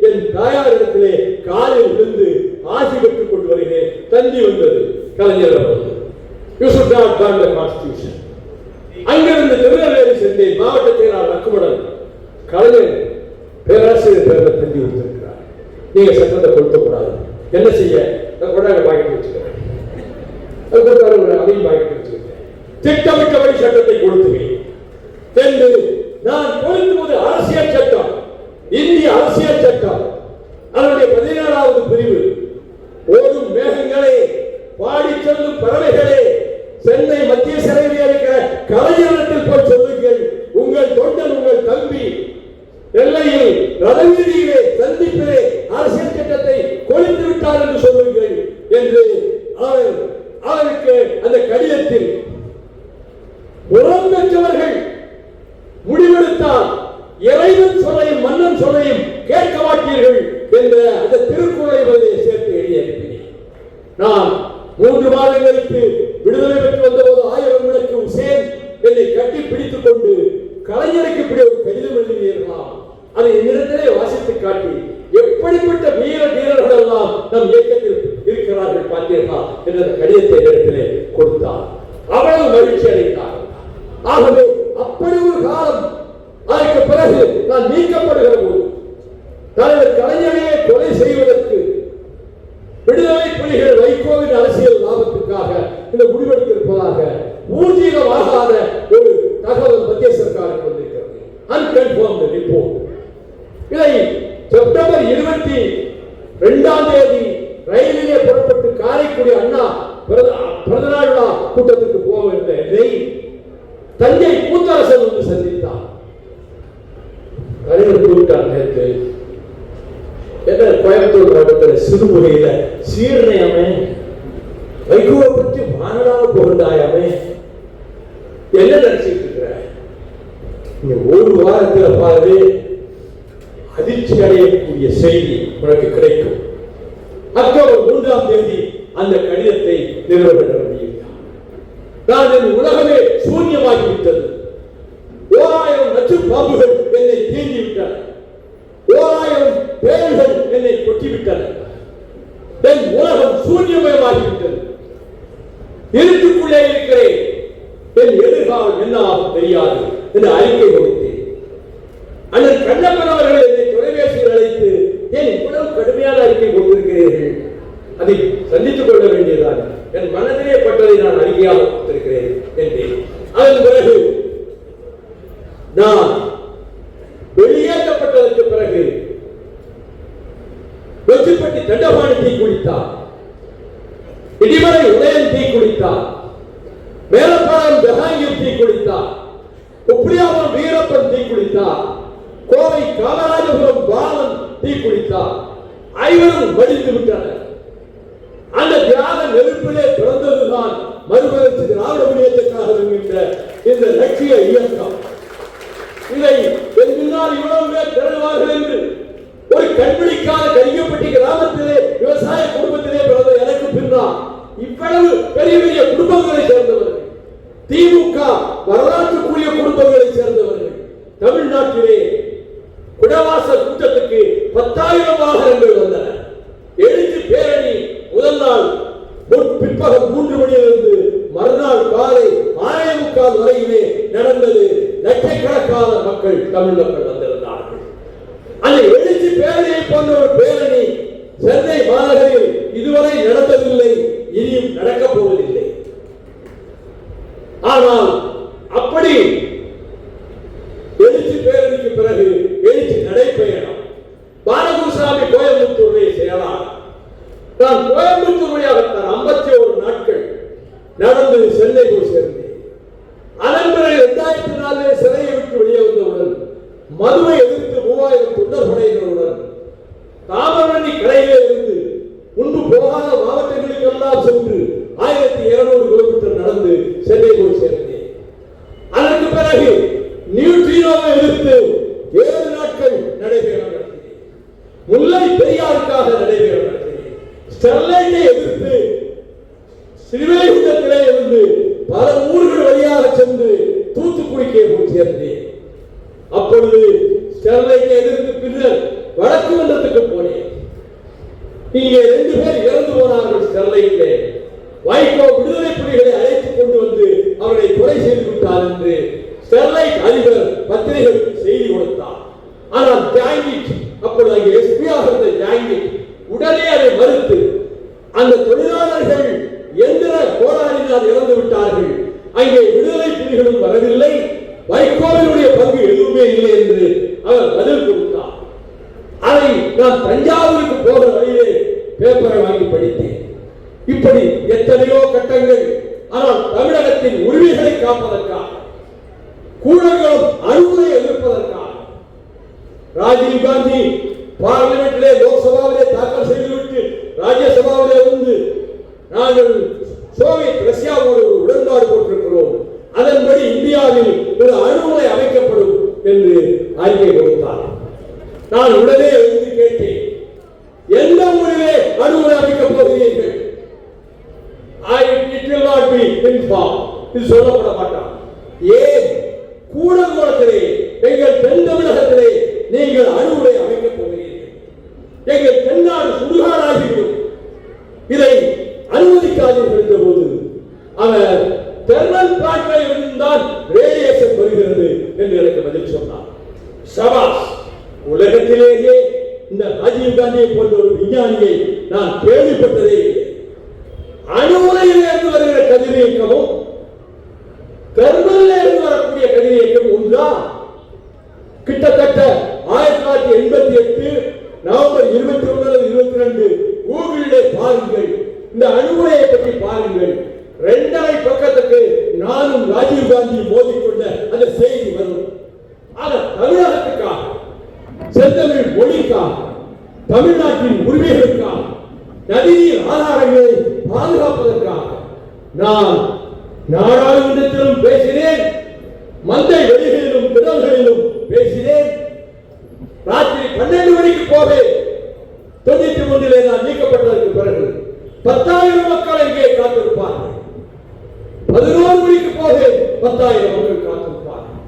என் தாயாரிடத்திலே காலில் விழுந்து ஆசி பெற்றுக் கொண்டு வருகிறேன். தந்தி வந்தது, கலைஞர் வந்தது. You should not burn the Constitution. அங்கிருந்து திருநெல்வேலி சென்றேன். மாவட்ட செயலாளர் லக்குமணன் கலைஞர் பேராசிரியர் பேரில் தந்தி கொடுத்திருக்கிறார், நீங்க சட்டத்தை கொடுக்க கூடாது. என்ன செய்ய, கொண்டாங்க பாக்கெட் வச்சுக்கிறேன், அதையும் பாக்கெட் வச்சுக்கிறேன். திட்டமிட்டபடி சட்டத்தை கொடுத்துவேன் என்று நான் கொடுக்கும்போது அரசியல் சட்டம், இந்திய அரசியல் சட்டம் அதனுடைய 17வது பிரிவு, ஓடும் மேகங்களே, பாடி செல்லும் பறவைகளே, சென்னை மத்திய சிறையில் இருக்கிற கலைஞரிடத்தில் போய் சொல்லுங்கள், உங்கள் தொண்டன் உங்கள் தம்பி எல்லையில் ரதவீதியிலே சந்திப்பிலே அரசியல் சட்டத்தை கொளித்து விட்டார் என்று சொல்லுங்கள் என்று அவருக்கு அந்த கடிதத்தில் உரம் பெற்றவர்கள் முடிவெடுத்தால் இறைவன் சொல்லையும் மன்னன் சொல்லையும் கேட்க மாட்டீர்கள் என்ற அந்த திருக்குறளை சேர்த்து எழுதி அனுப்பினேன். நான் 3 மாதங்களுக்கு விடுதலை பெற்று வந்தபோது 1000 விளக்கு உசேன் என்னை கட்டி பிடித்துக் கொண்டு கலைஞருக்கு இப்படி ஒரு கடிதம் எழுதினீர்களாம், அதை என்னிடத்திலே வாசித்து காட்டி எப்படிப்பட்ட வீர வீரர்கள் எல்லாம் நம் இயக்கத்தில் இருக்கிறார்கள் பார்த்தீர்களா என்ற கடிதத்தை இடத்திலே கொடுத்தார். அவ்வளவு மகிழ்ச்சி அடைந்தார். ஆகவே அப்படி ஒரு காலம். அதற்கு பிறகு நான் நீக்கப்படுகிற போது தலைவர் கலைஞரையே கொலை செய்வதற்கு விடுதலை புலிகள் வைகோவின் அரசியல் லாபத்துக்காக இந்த முடிவெடுத்திருப்பதாக ஊர்ஜிதமாகாத ஒரு தகவல் மத்திய சர்க்காருக்கு வந்திருக்கிறது. Unconfirmed report. இதை செப்டம்பர் 22 ரயிலிலே புறப்பட்டு காரைக்குடி அண்ணா பிறந்தநாள் விழா கூட்டத்துக்கு போக வேண்டிய தஞ்சை கூத்தரசன் வந்து சந்தித்தார். கலைஞர் கூப்பிட்டார். நேற்று என்ன கோயம்புத்தூர் மாவட்டத்தில் சிறுமுகையில சீர்ணையாமே வைகோவை பற்றி மானடாக புகழ்ந்தாயாமே என்ன நினைச்சிட்டு இருக்கிற? ஒரு வாரத்தில் பாரு அதிர்ச்சி அடையக்கூடிய செய்தி உனக்கு கிடைக்கும். அக்டோபர் 3 அந்த கடிதத்தை நிறுவனம் வெளியிட்டார். நான் என் உலகமே சூன்யமாகிவிட்டது. 1000 நச்சு பாம்புகள் என்னை தீண்டி விட்டன. 1000 பேய்கள் என்னை கொட்டிவிட்டன. என் உலகம் சூன்யமயமாகிவிட்டது. இருட்டுக்குள்ளே இருக்கிறேன். என் எதிர்காலம் என்ன ஆகும் தெரியாது என்று அறிக்கை கொடுத்தேன். அண்ணன் கண்ணப்பன் அவர்கள் என்னை தொலைபேசியில் அழைத்து ஏன் இவ்வளவு கடுமையான அறிக்கை கொடுத்திருக்கிறீர்கள், அதை சந்தித்துக் கொள்ள வேண்டியதாக என் மனதிலே பட்டதை நான் அறிக்கையாக கொடுத்திருக்கிறேன் என்றேன். அதன் பிறகு நான் வெளியேற்றப்பட்டதற்கு பிறகு கொச்சிப்பட்டி தண்டபாணி தீ குளித்தார், இடிமலை உதயன் தீ குளித்தார், மேலப்பாளையம் ஜஹாங்கீர் தீ குளித்தார், உப்பிலியாபுரம் வீரப்பன் தீ குளித்தார், கோவை காமராஜபுரம் பாலன் தீ குளித்தார். 5 மடிந்து விட்டனர். அந்த தியாக நெருப்பிலே பிறந்ததுதான் மறுமலர்ச்சி திராவிட முன்னேற்ற கழகம் என்கின்ற இந்த லட்சிய இயக்கம். இதை என் முன்னால் இவ்வளவு பேர் திரளுவார்கள் என்று ஒரு கண்பிடிக்காத கரிக்கப்பட்டி கிராமத்திலே விவசாய குடும்பத்திலே பிறந்த எனக்கு பின்னால் இவ்வளவு பெரிய பெரிய குடும்பங்களை சேர்ந்தவர்கள், திமுக வரலாற்றுக்குரிய குடும்பங்களை சேர்ந்தவர்கள் தமிழ்நாட்டிலே குடவாசல் கூட்டத்துக்கு 10,000 வாகனங்கள் வந்தன. எழுச்சி பேரணி முதல் நாள் பிற்பகல் 3 மணியிலிருந்து மறுநாள் காலை 6:45 வரையிலே நடந்தது. லட்சக்கணக்கான மக்கள், தமிழ் மக்கள் வந்திருந்தார்கள். அந்த எழுச்சி பேரணியை போன்ற ஒரு பேரணி சென்னை மாநகரில் இதுவரை நடந்ததில்லை, இனியும் நடக்கப் போவதில்லை. ஆனால் அப்படி எழுச்சி பேரணிக்கு பிறகு எழுச்சி நடைபயணம். பாலகுருசாமி கோயம்புத்தூருடைய செயலாளர். நான் கோயம்புத்தூர் வழியாகத்தான் 51 நாட்கள் நடந்து சென்னை போய் சேர்ந்தேன். அதன் பிறகு 2004 சிறையை விட்டு வெளியே வந்தவுடன் மதுவை எதிர்த்து 3000 தொண்டர் படையினருடன் தாமரவண்டி கரையிலே இருந்து முன்பு போகாத மாவட்டங்களுக்கெல்லாம் சென்று 1200 கிலோமீட்டர் நடந்து சென்னை போய் சேர்ந்தேன். அதற்கு பிறகு நியூட்ரினோவை எதிர்த்து 7 நாட்கள் நடைபெறும் நடத்தினேன். முல்லை பெரியாருக்காக நடைபெறும் நடத்தினேன். ஸ்டெர்லைட்டை எதிர்த்து ஸ்ரீவைகுண்டத்திலே இருந்து பல ஊர்கள் வழியாக சென்று தூத்துக்குடிக்கே போய் சேர்ந்தேன். அப்பொழுது ஸ்டெர்லைட்டை எதிர்த்து பின்னர் வடக்கு மன்றத்துக்கு போனேன். இங்கே 2 பேர் இறந்து போனார்கள் ஸ்டெர்லைட்டிலே. வைகோ விடுதலை புலிகளை அழைத்துக் கொண்டு வந்து அவரை கொலை செய்து விட்டார் என்று ஸ்டெர்லைட் அதிபர் பத்திரிகைக்கு செய்தி கொடுத்தார். ஆனால் ஜாங்கிட், அப்பொழுது அங்கே எஸ்பியாக இருந்த ஜாங்கிட் உடனே அதை மறுத்து அந்த தொழிலாளர்கள் எந்திர கோளாறினால் இறந்து விட்டார்கள், அங்கே விடுதலை புலிகளும் வரவில்லை, வைகோவினுடைய பங்கு எதுவுமே இல்லை என்று அவர் பதில் கொடுத்தார். அதை நான் தஞ்சாவூருக்கு போகிற வழியிலே பேப்பரை வாங்கி படித்தேன். இப்படி எத்தனையோ கட்டங்கள். ஆனால் தமிழகத்தின் உரிமைகளை காப்பதற்காக, கூடங்களும் அணுகுலை எதிர்ப்பதற்காக ராஜீவ் காந்தி பார்லிமெண்டிலே லோக்சபாவிலே தாக்கல் செய்துவிட்டு ராஜ்யசபாவிலே வந்து நாங்கள் சோவியத் ரஷ்யாவோடு ஒரு உடன்பாடு போட்டிருக்கிறோம், அதன்படி இந்தியாவில் ஒரு அணுகுலை அமைக்கப்படும் என்று அறிக்கை கொடுத்தார். நான் உடனே எழுந்து கேட்டேன், எந்த ஊரிலே அணுகுலை அமைக்கப் போகிறீர்கள்? இது சொல்லப்பட மாட்டான். ஏன் கூடங்குளத்திலே எங்கள் தென் தமிழகத்திலே நீங்கள் அணுகுலை அமைக்கப் போகிறீர்கள்? எங்கள் தென்னாடு சுடுகாடாகிவிடும், இதை அனுமதிக்காதீர்கள் என்ற போது அவர் தெர்மல் பிளான்ட்ல இருந்தால் ரேடியேஷன் வருகிறது என்று எனக்கு பதில் சொன்னார். சபாஸ், உலகத்திலேயே இந்த ராஜீவ் காந்தியை போன்ற ஒரு விஞ்ஞானியை நான் கேள்விப்பட்டதே இல்லை. அணுமுறையில் இருந்து வருகிற கதிரியக்கமும் தெர்மலில் இருந்து வரக்கூடிய கதிரியக்கம் ஒன்றுதான். கிட்டத்தட்ட 1988 நவம்பர் 21 22 கூகுளிலே பாருங்கள், இந்த அணுகுமுறையை பற்றி பாருங்கள். 2.5 பக்கத்துக்கு நானும் ராஜீவ் காந்தி மோதிக்கொண்ட அந்த செய்தி வரும். ஆக தமிழகத்துக்காக, செந்தமிழ் மொழிக்காக, தமிழ்நாட்டின் உரிமைகளுக்காக, நதிநீர் ஆதாரங்களை பாதுகாப்பதற்காக நான் நாடாளுமன்றத்திலும் பேசினேன், மந்தை வெளிகளிலும் திடல்களிலும் பேசினேன். ராத்திரி 12 மணிக்கு போவேன். 93 நான் நீக்கப்பட்டதற்கு பிறகு 10,000 மக்கள் இங்கே காத்திருப்பார்கள். 11 மணிக்கு போவேன், 10,000 மக்கள் காத்திருப்பார்கள்.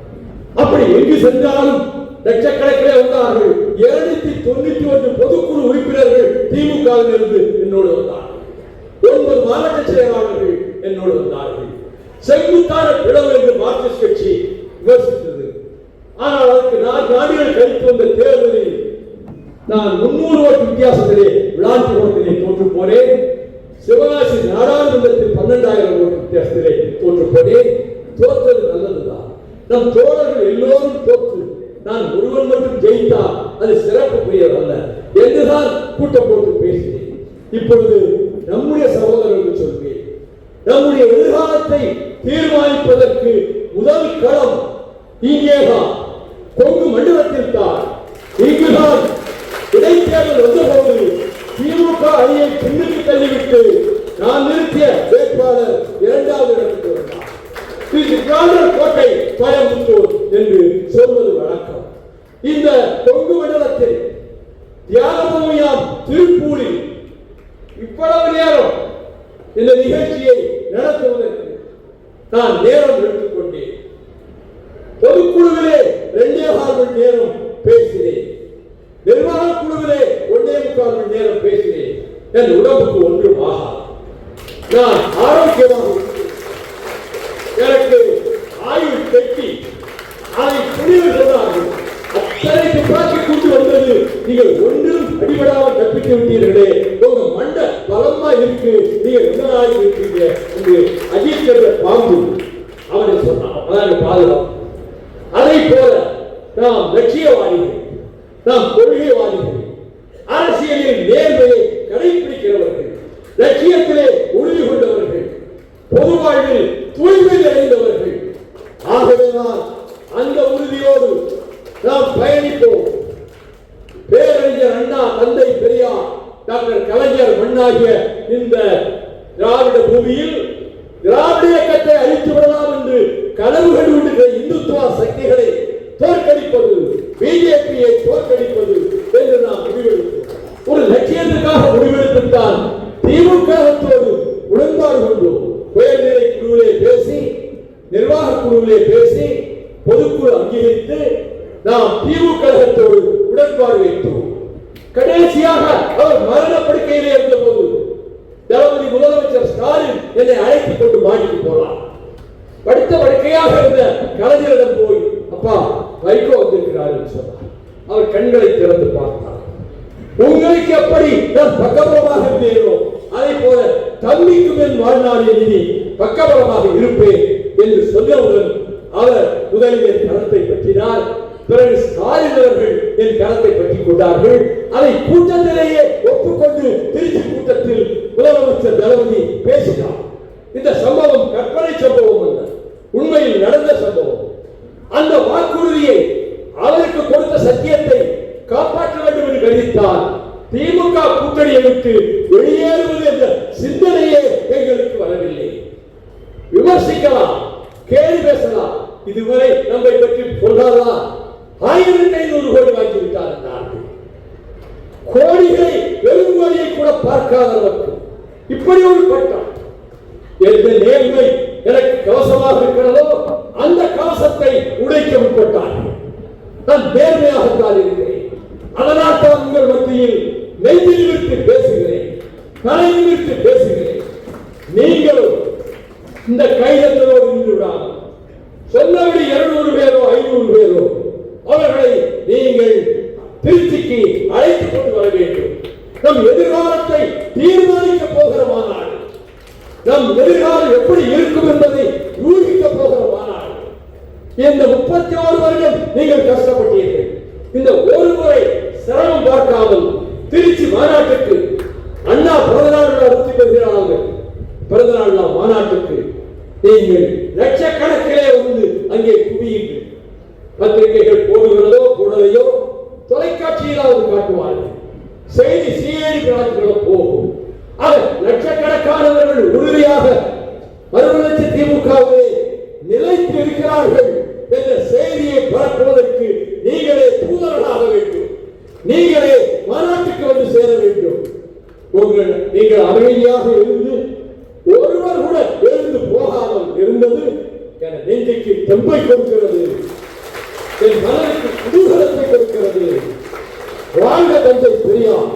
அப்படி எங்கு சென்றாலும் லட்சக்கணக்கிலே வந்தார்கள். 291 பொதுக்குழு உறுப்பினர்கள் திமுகவிலிருந்து என்னோடு வந்தார்கள். 9 மாவட்ட செயலாளர்கள் என்னோடு வந்தார்கள். செங்குத்தான பிளவு என்று மார்க்சிஸ்ட் கட்சி விமர்சித்தது. ஆனால் அதற்கு 4 ஆண்டுகள் கழித்து வந்த தேர்தலில் நான் 300 ஓட்டு வித்தியாசத்திலே விளாத்திக்குளத்திலே தோற்று போனேன். சிவகாசி நாடாளுமன்றத்தில் 12,000 ஓட்டு வித்தியாசத்திலே தோற்று போனேன். தோற்றது நல்லதுதான். நம் தோழர்கள் எல்லோரும் தோற்று நான் ஒருவன் மட்டும் ஜெயித்தா அது சிறப்புக்குரியது அல்ல என்றுதான் கூட்டம் போட்டு பேசினேன். இப்பொழுது நம்முடைய சகோதரர்களுக்கு சொல்வேன், நம்முடைய எதிர்காலத்தை தீர்மானிப்பதற்கு முதல் களம் இங்கேதான், கொங்கு மண்டலத்தில் தான். இங்குதான் இடைத்தேர்தல் வந்தபோது திமுக அணியை பின்னுக்கு தள்ளிவிட்டு நான் நிறுத்திய வேட்பாளர் 2வது இடத்துக்கு வந்தார். கோட்டை கோயம்புத்தூர் என்று சொல்வது வழக்கம். இந்த கொங்கு மண்டலத்தில் தியாகபூமியாம் திருப்பூரில் இவ்வளவு நேரம் இந்த நிகழ்ச்சியை நடத்துவதற்கு நான் நேரம் எடுத்துக்கொண்டேன். பொதுக்குழுவிலே 2.25 மணி நேரம் பேசினேன். நிர்வாக குழுவிலே 1.25 மணி நேரம் பேசினேன். என் உடம்புக்கு ஒன்றும் ஆகாது. நான் ஆரோக்கியமாக எனக்கு ஆயுள் கட்டி அதை துணிவு சொன்னார்கள். அத்தனை துப்பாக்கி கூட்டு வந்தது, நீங்கள் ஒன்றும் அடிபடாமல் தப்பித்து விட்டீர்களே, உங்க மண்ட பலமா இருக்கு, நீங்க என்ன நாளைக்கு இருக்கீங்க என்று அஜித் என்ற பாம்பு அவனை சொன்னான். அதான் பாதுகாப்பு. அதை போல நாம் லட்சியவாதிகள், நாம் கொள்கைவாதிகள், அரசியலில் நேர்மையை கடைபிடிக்கிறவர்கள், லட்சியத்திலே உறுதி கொண்டவர்கள், பொது வாழ்வில் தூய்மை அடைந்தவர்கள். ஆகவேதான் அந்த உறுதியோடு நாம் பயணிப்போம். பேரறிஞர் அண்ணா, தந்தை பெரியார், டாக்டர் கலைஞர் மண்ணாகிய இந்த திராவிட பூமியில் திராவிட இயக்கத்தை அழித்து விடலாம் என்று கனவு கண்டுவிடுகிற இந்துத்துவ சக்திகளை தோற்கடிப்பது, பிஜேபியை தோற்கடிப்பது என்று நாம் முடிவெடுத்தோம். ஒரு லட்சியத்திற்காக முடிவெடுத்துத்தான் திமுகவோடு உடன்பாடு கொண்டோம். உயர்நிலை குழுவிலே பேசி, நிர்வாக குழுவிலே பேசி, பொதுக்குழு அங்கீகரித்து நாம் திமுகவோடு உடன்பாடு வைத்தோம். கடைசியாக அவர் மரணப்படுக்கையிலே இருந்த போது தளபதி முதலமைச்சர் ஸ்டாலின் என்னை அழைத்துக் கொண்டு மாடிக்கு போனார். படுத்த படுக்கையாக இருந்த கலைஞரிடம் போய், அப்பா வைகோ வந்திருக்கிறார் என்று சொன்னார். அவர் கண்களை திறந்து பார்த்தார். உங்களுக்கு எப்படி நான் பக்கபலமாக இருந்தேனோ அதை போல தம்பிக்கும் என் வாழ்நாளில் இனி பக்கபலமாக இருப்பேன் என்று சொன்னவுடன் அவர் முதலில் என் கரத்தை பற்றினார். பிறகு ஸ்டாலின் அவர்கள் என் கரத்தை பற்றிக் கொண்டார்கள். அதை கூட்டத்திலேயே ஒப்புக்கொண்டு திருச்சி கூட்டத்தில் முதலமைச்சர் தளபதி பேசினார். இந்த சம்பவம் கற்பனை சம்பவம் அல்ல, உண்மையில் நடந்த சம்பவம். அந்த வாக்குறுதியை, அவருக்கு கொடுத்த சத்தியத்தை காப்பாற்ற வேண்டும் என்று கருதித்தால் திமுக கூட்டணியை விட்டு வெளியேறுவது என்ற சிந்தனையே எங்களுக்கு வரவில்லை. விமர்சிக்கலாம், கேள்வி பேசலாம். இதுவரை நம்மை பற்றி சொல்றாரா? 1500 கோடி வாங்கி விட்டார் நாங்கள். கோடிகளை, வெறும் கோடியை கூட பார்க்காதவர்கள் இப்படி ஒரு பட்டம். எந்த நேர்மை எனக்கு கவசமாக இருக்கிறதோ அந்த கவசத்தை உடைக்க முற்பட்டார்கள். நான் நேர்மையாகத்தான் இருக்கிறேன். அதனால் தான் உங்கள் மத்தியில் நெஞ்சில் விட்டு பேசுகிறேன், தலையில் விட்டு பேசுகிறேன். நீங்களும் இந்த கைதத்தோடு நின்று விடாமல் சொன்னபடி 200 பேரோ 500 இந்த ஒரு முறை சிரமம் பார்க்காமல் திருச்சி மாநாட்டுக்கு அண்ணா பிறந்தநாள் நடத்தி வருகிறார்கள். பிறந்தநாள் மாநாட்டுக்கு நீங்கள் லட்சக்கணக்கிலே வந்து அங்கே குவியுங்கள். பத்திரிகைகள் போடுகிறதோ போடலையோ தொலைக்காட்சியிலாவது காட்டுவார்கள். செய்தி சிஐடி கணக்குகள போகும். லட்சக்கணக்கானவர்கள் உறுதியாக மறுமலர்ச்சி திமுகவே நிலைத்து இருக்கிறார்கள் என்ற செய்தியை பரப்புவதற்கு நீங்களே தூதர்களாக வேண்டும். நீங்களே மாநாட்டுக்கு வந்து சேர வேண்டும். நீங்கள் அமைதியாக இருந்து ஒருவர் கூட எழுந்து போகாமல் இருந்தது என் நெஞ்சுக்கு தெம்பை கொடுக்கிறது, என் மனதிற்கு குதூகலத்தை கொடுக்கிறது. வாழ்க தந்தை பெரியார்.